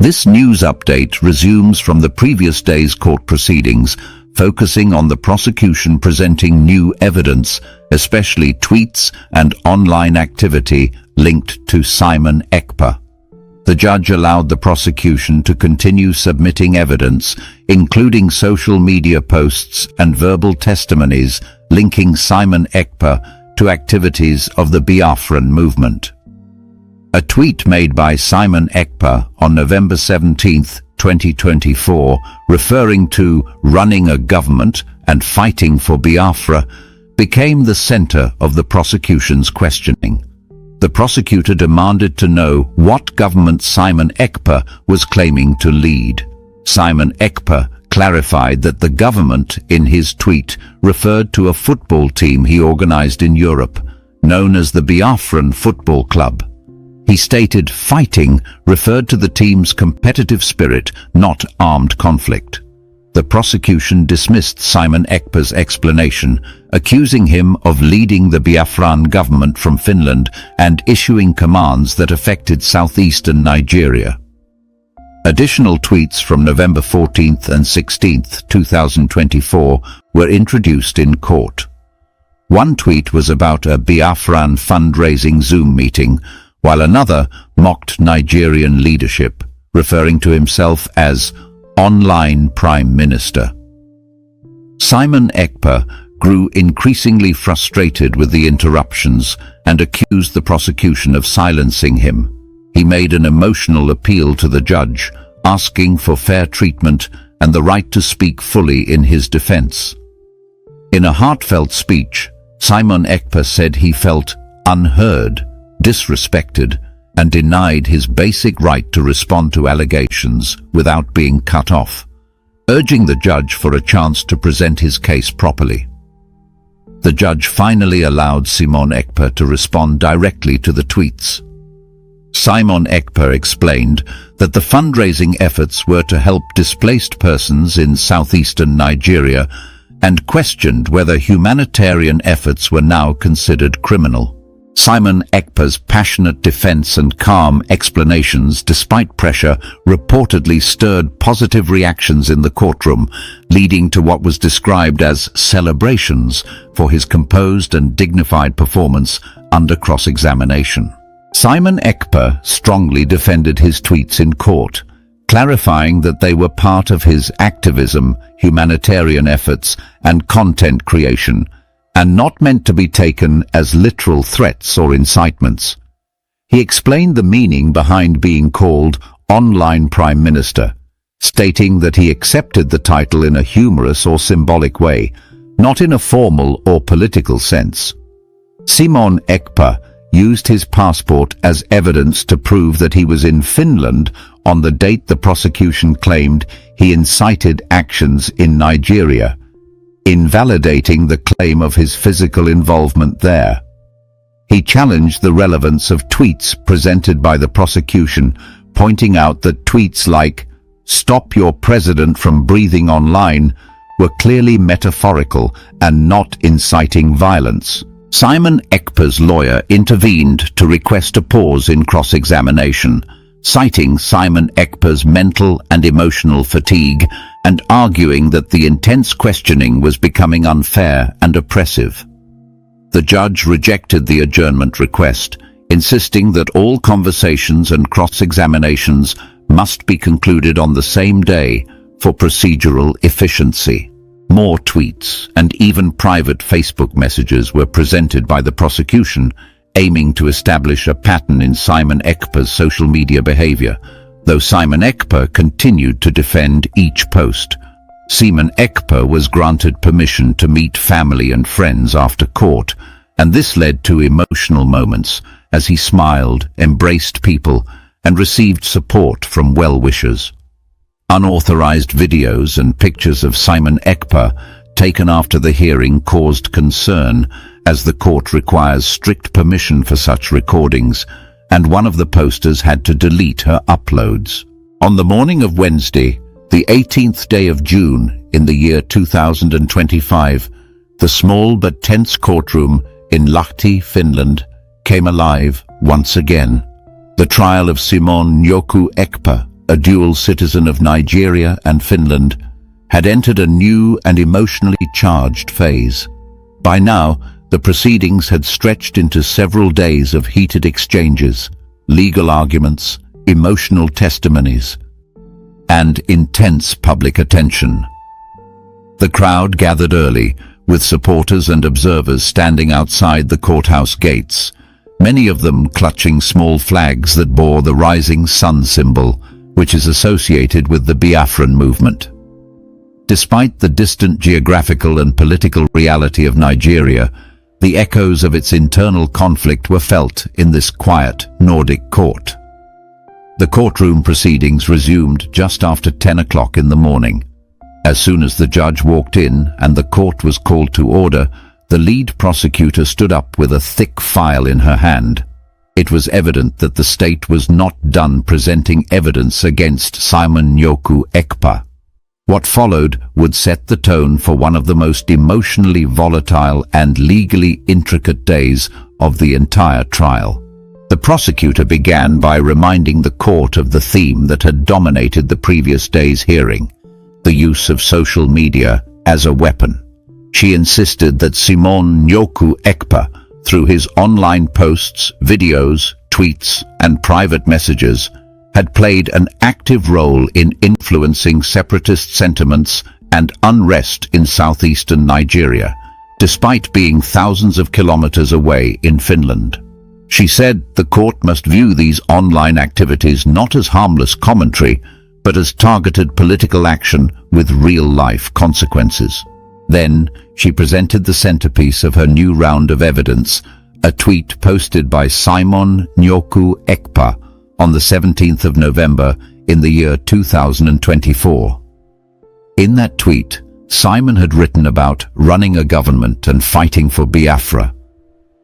This news update resumes from the previous day's court proceedings, focusing on the prosecution presenting new evidence, especially tweets and online activity linked to Simon Ekpa. The judge allowed the prosecution to continue submitting evidence, including social media posts and verbal testimonies linking Simon Ekpa to activities of the Biafran movement. A tweet made by Simon Ekpa on November 17, 2024, referring to running a government and fighting for Biafra, became the center of the prosecution's questioning. The prosecutor demanded to know what government Simon Ekpa was claiming to lead. Simon Ekpa clarified that the government, in his tweet, referred to a football team he organized in Europe, known as the Biafran Football Club. He stated fighting referred to the team's competitive spirit, not armed conflict. The prosecution dismissed Simon Ekpa's explanation, accusing him of leading the Biafran government from Finland and issuing commands that affected southeastern Nigeria. Additional tweets from November 14th and 16th, 2024 were introduced in court. One tweet was about a Biafran fundraising Zoom meeting, while another mocked Nigerian leadership, referring to himself as online Prime Minister. Simon Ekpa grew increasingly frustrated with the interruptions and accused the prosecution of silencing him. He made an emotional appeal to the judge, asking for fair treatment and the right to speak fully in his defense. In a heartfelt speech, Simon Ekpa said he felt unheard, disrespected, and denied his basic right to respond to allegations without being cut off, urging the judge for a chance to present his case properly. The judge finally allowed Simon Ekpa to respond directly to the tweets. Simon Ekpa explained that the fundraising efforts were to help displaced persons in southeastern Nigeria and questioned whether humanitarian efforts were now considered criminal. Simon Ekpa's passionate defense and calm explanations, despite pressure, reportedly stirred positive reactions in the courtroom, leading to what was described as celebrations for his composed and dignified performance under cross-examination. Simon Ekpa strongly defended his tweets in court, clarifying that they were part of his activism, humanitarian efforts, and content creation, and not meant to be taken as literal threats or incitements. He explained the meaning behind being called online Prime Minister, stating that he accepted the title in a humorous or symbolic way, not in a formal or political sense. Simon Ekpa used his passport as evidence to prove that he was in Finland on the date the prosecution claimed he incited actions in Nigeria, invalidating the claim of his physical involvement there. He challenged the relevance of tweets presented by the prosecution, pointing out that tweets like, "Stop your president from breathing online," were clearly metaphorical and not inciting violence. Simon Ekpa's lawyer intervened to request a pause in cross-examination, citing Simon Ekpa's mental and emotional fatigue and arguing that the intense questioning was becoming unfair and oppressive. The judge rejected the adjournment request, insisting that all conversations and cross-examinations must be concluded on the same day for procedural efficiency. More tweets and even private Facebook messages were presented by the prosecution, aiming to establish a pattern in Simon Ekpa's social media behavior, though Simon Ekpa continued to defend each post. Simon Ekpa was granted permission to meet family and friends after court, and this led to emotional moments as he smiled, embraced people, and received support from well-wishers. Unauthorized videos and pictures of Simon Ekpa taken after the hearing caused concern, as the court requires strict permission for such recordings, and one of the posters had to delete her uploads. On the morning of Wednesday, the 18th day of June in the year 2025, the small but tense courtroom in Lahti, Finland, came alive once again. The trial of Simon Ekpa a dual citizen of Nigeria and Finland, had entered a new and emotionally charged phase. By now, the proceedings had stretched into several days of heated exchanges, legal arguments, emotional testimonies, and intense public attention. The crowd gathered early, with supporters and observers standing outside the courthouse gates, many of them clutching small flags that bore the rising sun symbol, which is associated with the Biafran movement. Despite the distant geographical and political reality of Nigeria, the echoes of its internal conflict were felt in this quiet Nordic court. The courtroom proceedings resumed just after 10 o'clock in the morning. As soon as the judge walked in and the court was called to order, the lead prosecutor stood up with a thick file in her hand. It was evident that the state was not done presenting evidence against Simon Nyoku Ekpa. What followed would set the tone for one of the most emotionally volatile and legally intricate days of the entire trial. The prosecutor began by reminding the court of the theme that had dominated the previous day's hearing: the use of social media as a weapon. She insisted that Simon Nyoku Ekpa, through his online posts, videos, tweets, and private messages, had played an active role in influencing separatist sentiments and unrest in southeastern Nigeria, despite being thousands of kilometers away in Finland. She said the court must view these online activities not as harmless commentary, but as targeted political action with real-life consequences. Then, she presented the centerpiece of her new round of evidence, a tweet posted by Simon Nyoku Ekpa on the 17th of November in the year 2024. In that tweet, Simon had written about running a government and fighting for Biafra.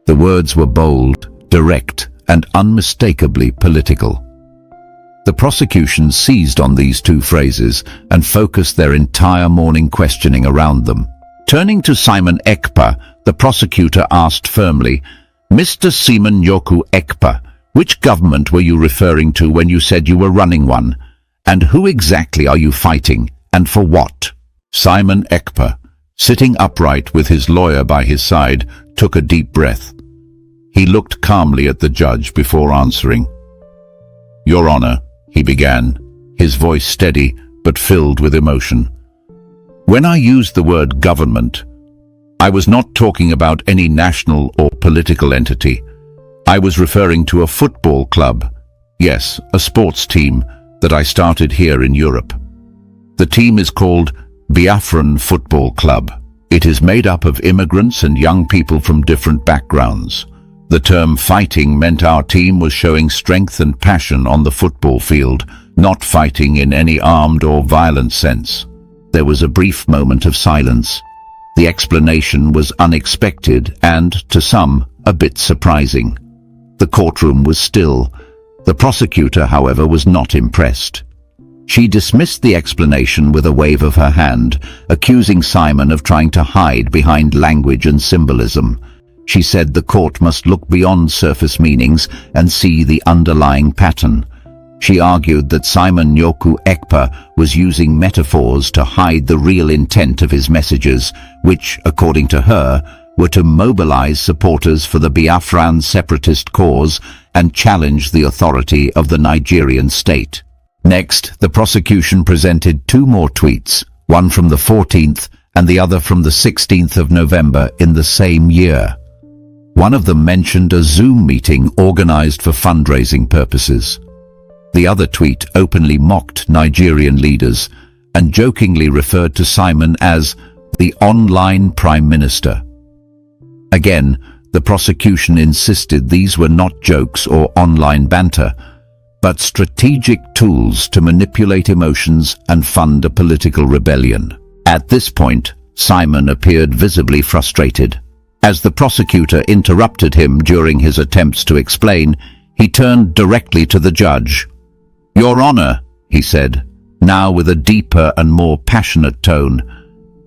The words were bold, direct, and unmistakably political. The prosecution seized on these two phrases and focused their entire morning questioning around them. Turning to Simon Ekpa, the prosecutor asked firmly, "Mr. Simon Nyoku Ekpa, which government were you referring to when you said you were running one? And who exactly are you fighting, and for what?" Simon Ekpa, sitting upright with his lawyer by his side, took a deep breath. He looked calmly at the judge before answering. "Your Honor," he began, his voice steady but filled with emotion. "When I used the word government, I was not talking about any national or political entity. I was referring to a football club, yes, a sports team that I started here in Europe. The team is called Biafran Football Club. It is made up of immigrants and young people from different backgrounds. The term fighting meant our team was showing strength and passion on the football field, not fighting in any armed or violent sense." There was a brief moment of silence. The explanation was unexpected and, to some, a bit surprising. The courtroom was still. The prosecutor, however, was not impressed. She dismissed the explanation with a wave of her hand, accusing Simon of trying to hide behind language and symbolism. She said the court must look beyond surface meanings and see the underlying pattern. She argued that Simon Nyoku Ekpa was using metaphors to hide the real intent of his messages, which, according to her, were to mobilize supporters for the Biafran separatist cause and challenge the authority of the Nigerian state. Next, the prosecution presented two more tweets, one from the 14th and the other from the 16th of November in the same year. One of them mentioned a Zoom meeting organized for fundraising purposes. The other tweet openly mocked Nigerian leaders and jokingly referred to Simon as the online Prime Minister. Again, the prosecution insisted these were not jokes or online banter, but strategic tools to manipulate emotions and fund a political rebellion. At this point, Simon appeared visibly frustrated. As the prosecutor interrupted him during his attempts to explain, he turned directly to the judge. "Your Honor," he said, now with a deeper and more passionate tone,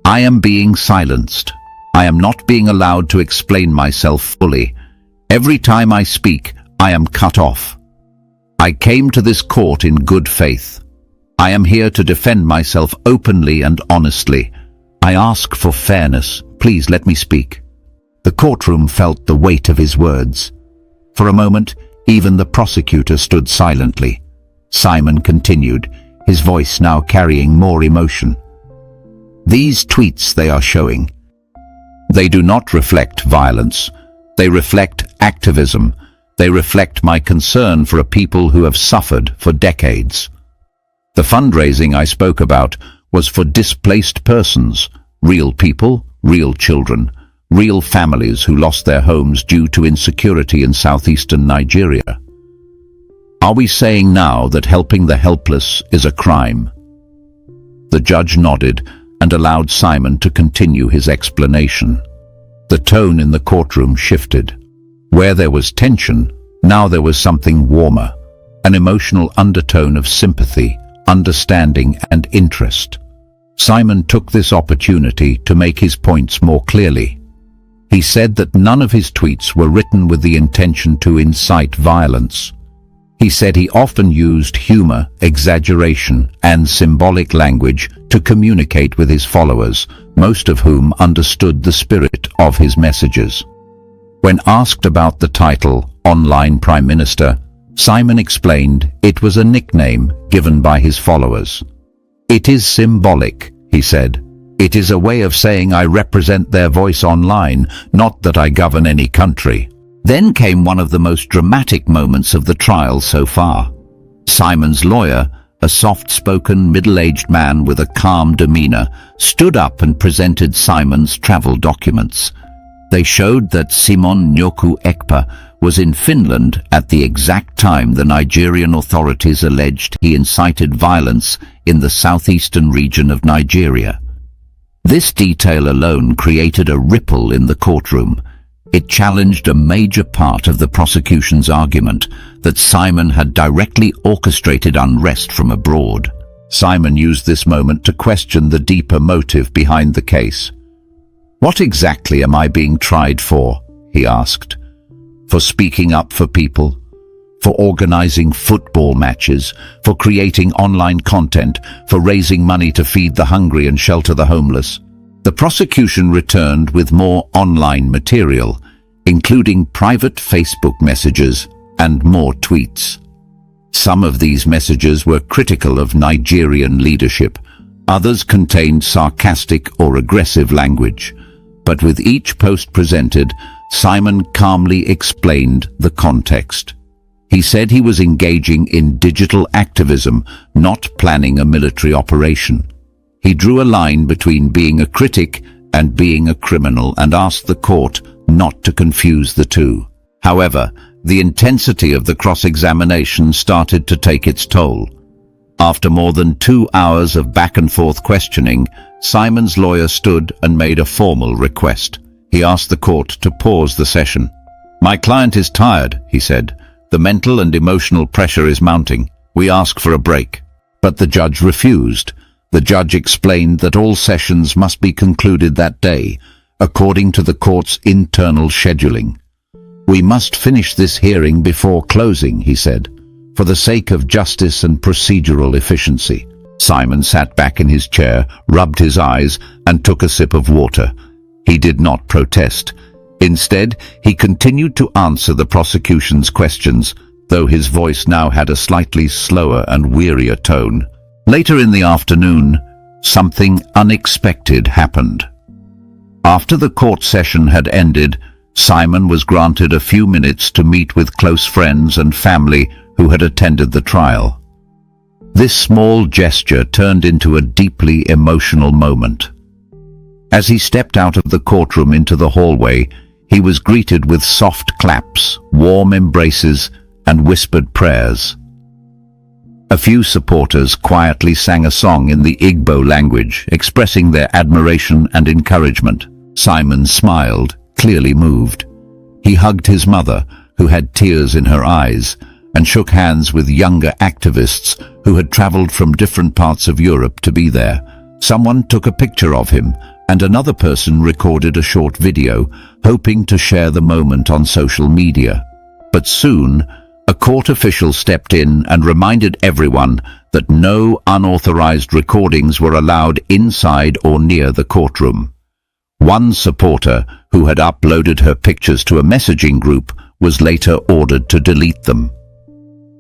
"I am being silenced. I am not being allowed to explain myself fully. Every time I speak, I am cut off. I came to this court in good faith. I am here to defend myself openly and honestly. I ask for fairness. Please let me speak." The courtroom felt the weight of his words. For a moment, even the prosecutor stood silently. Simon continued, his voice now carrying more emotion. "These tweets they are showing, they do not reflect violence. They reflect activism. They reflect my concern for a people who have suffered for decades. The fundraising I spoke about was for displaced persons, real people, real children, real families who lost their homes due to insecurity in southeastern Nigeria. Are we saying now that helping the helpless is a crime?" The judge nodded and allowed Simon to continue his explanation. The tone in the courtroom shifted. Where there was tension, now there was something warmer, an emotional undertone of sympathy, understanding and interest. Simon took this opportunity to make his points more clearly. He said that none of his tweets were written with the intention to incite violence. He said he often used humor, exaggeration, and symbolic language to communicate with his followers, most of whom understood the spirit of his messages. When asked about the title, Online Prime Minister, Simon explained it was a nickname given by his followers. "It is symbolic," he said. "It is a way of saying I represent their voice online, not that I govern any country." Then came one of the most dramatic moments of the trial so far. Simon's lawyer, a soft-spoken, middle-aged man with a calm demeanor, stood up and presented Simon's travel documents. They showed that Simon Nyoku Ekpa was in Finland at the exact time the Nigerian authorities alleged he incited violence in the southeastern region of Nigeria. This detail alone created a ripple in the courtroom. It challenged a major part of the prosecution's argument that Simon had directly orchestrated unrest from abroad. Simon used this moment to question the deeper motive behind the case. "What exactly am I being tried for?" he asked. "For speaking up for people? For organizing football matches? For creating online content? For raising money to feed the hungry and shelter the homeless?" The prosecution returned with more online material, including private Facebook messages and more tweets. Some of these messages were critical of Nigerian leadership. Others contained sarcastic or aggressive language. But with each post presented, Simon calmly explained the context. He said he was engaging in digital activism, not planning a military operation. He drew a line between being a critic and being a criminal and asked the court not to confuse the two. However, the intensity of the cross-examination started to take its toll. After more than 2 hours of back-and-forth questioning, Simon's lawyer stood and made a formal request. He asked the court to pause the session. "My client is tired," he said. "The mental and emotional pressure is mounting. We ask for a break." But the judge refused. The judge explained that all sessions must be concluded that day, according to the court's internal scheduling. "We must finish this hearing before closing," he said, "for the sake of justice and procedural efficiency." Simon sat back in his chair, rubbed his eyes, and took a sip of water. He did not protest. Instead, he continued to answer the prosecution's questions, though his voice now had a slightly slower and wearier tone. Later in the afternoon, something unexpected happened. After the court session had ended, Simon was granted a few minutes to meet with close friends and family who had attended the trial. This small gesture turned into a deeply emotional moment. As he stepped out of the courtroom into the hallway, he was greeted with soft claps, warm embraces, and whispered prayers. A few supporters quietly sang a song in the Igbo language, expressing their admiration and encouragement. Simon smiled, clearly moved. He hugged his mother, who had tears in her eyes, and shook hands with younger activists who had traveled from different parts of Europe to be there. Someone took a picture of him, and another person recorded a short video, hoping to share the moment on social media. But soon, A court official stepped in and reminded everyone that no unauthorized recordings were allowed inside or near the courtroom. One supporter, who had uploaded her pictures to a messaging group, was later ordered to delete them.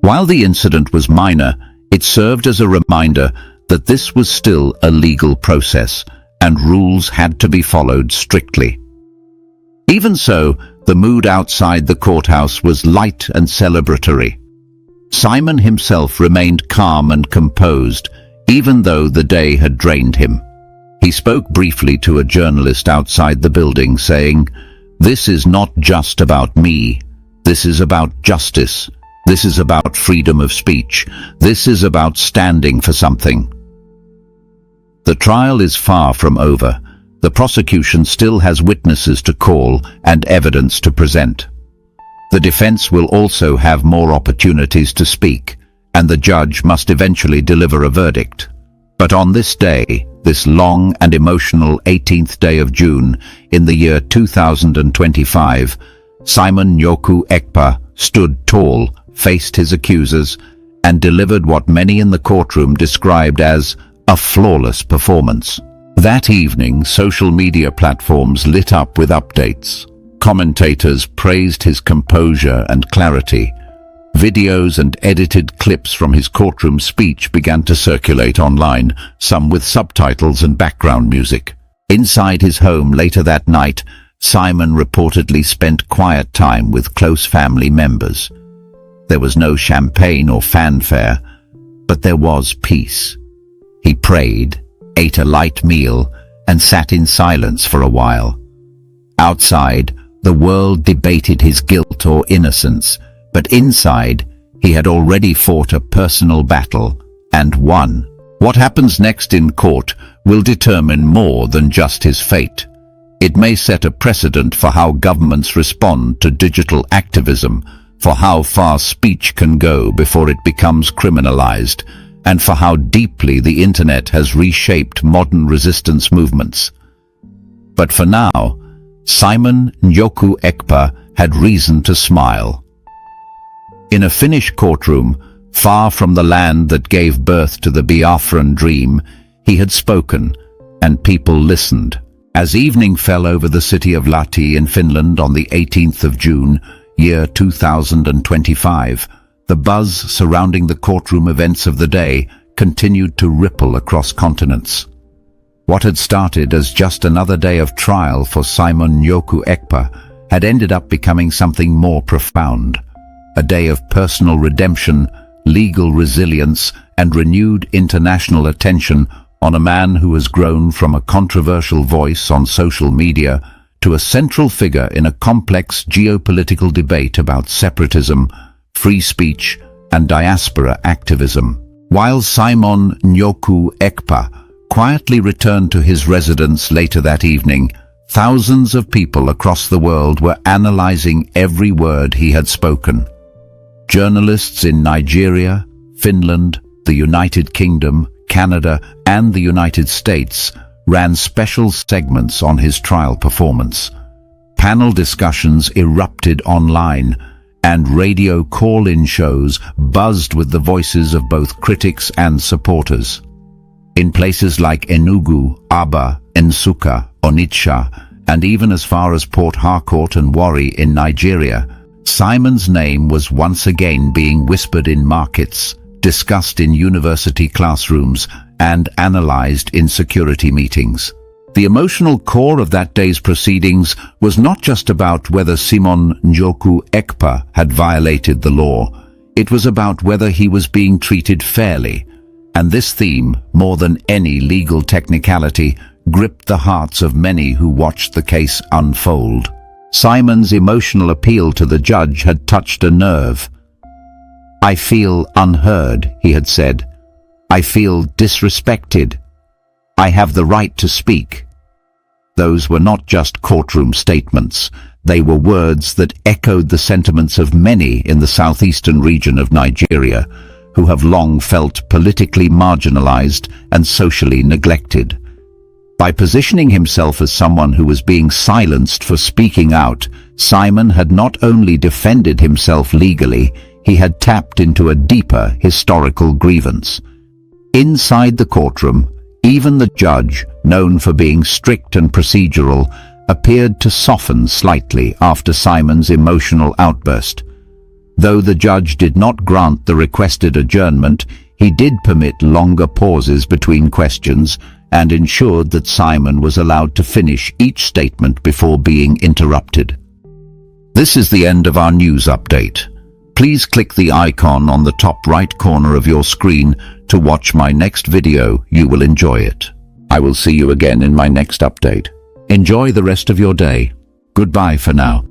While the incident was minor, it served as a reminder that this was still a legal process and rules had to be followed strictly. Even so, the mood outside the courthouse was light and celebratory. Simon himself remained calm and composed, even though the day had drained him. He spoke briefly to a journalist outside the building, saying, "This is not just about me. This is about justice. This is about freedom of speech. This is about standing for something." The trial is far from over. The prosecution still has witnesses to call and evidence to present. The defense will also have more opportunities to speak, and the judge must eventually deliver a verdict. But on this day, this long and emotional 18th day of June in the year 2025, Simon Njoku Ekpa stood tall, faced his accusers, and delivered what many in the courtroom described as a flawless performance. That evening, social media platforms lit up with updates. Commentators praised his composure and clarity. Videos and edited clips from his courtroom speech began to circulate online, some with subtitles and background music. Inside his home later that night, Simon reportedly spent quiet time with close family members. There was no champagne or fanfare, but there was peace. He prayed, ate a light meal, and sat in silence for a while. Outside, the world debated his guilt or innocence, but inside, he had already fought a personal battle and won. What happens next in court will determine more than just his fate. It may set a precedent for how governments respond to digital activism, for how far speech can go before it becomes criminalized, and for how deeply the internet has reshaped modern resistance movements. But for now, Simon Njoku Ekpa had reason to smile. In a Finnish courtroom, far from the land that gave birth to the Biafran dream, he had spoken, and people listened. As evening fell over the city of Lahti in Finland on the 18th of June, year 2025, the buzz surrounding the courtroom events of the day continued to ripple across continents. What had started as just another day of trial for Simon Njoku Ekpa had ended up becoming something more profound. A day of personal redemption, legal resilience, and renewed international attention on a man who has grown from a controversial voice on social media to a central figure in a complex geopolitical debate about separatism, free speech, and diaspora activism. While Simon Njoku Ekpa quietly returned to his residence later that evening, thousands of people across the world were analyzing every word he had spoken. Journalists in Nigeria, Finland, the United Kingdom, Canada, and the United States ran special segments on his trial performance. Panel discussions erupted online, and radio call-in shows buzzed with the voices of both critics and supporters. In places like Enugu, Aba, Nsukka, Onitsha, and even as far as Port Harcourt and Warri in Nigeria, Simon's name was once again being whispered in markets, discussed in university classrooms, and analyzed in security meetings. The emotional core of that day's proceedings was not just about whether Simon Njoku Ekpa had violated the law. It was about whether he was being treated fairly. And this theme, more than any legal technicality, gripped the hearts of many who watched the case unfold. Simon's emotional appeal to the judge had touched a nerve. "I feel unheard," he had said. "I feel disrespected. I have the right to speak." Those were not just courtroom statements. They were words that echoed the sentiments of many in the southeastern region of Nigeria, who have long felt politically marginalized and socially neglected. By positioning himself as someone who was being silenced for speaking out, Simon had not only defended himself legally, he had tapped into a deeper historical grievance. Inside the courtroom, even the judge, known for being strict and procedural, appeared to soften slightly after Simon's emotional outburst. Though the judge did not grant the requested adjournment, he did permit longer pauses between questions and ensured that Simon was allowed to finish each statement before being interrupted. This is the end of our news update. Please click the icon on the top right corner of your screen to watch my next video. You will enjoy it. I will see you again in my next update. Enjoy the rest of your day. Goodbye for now.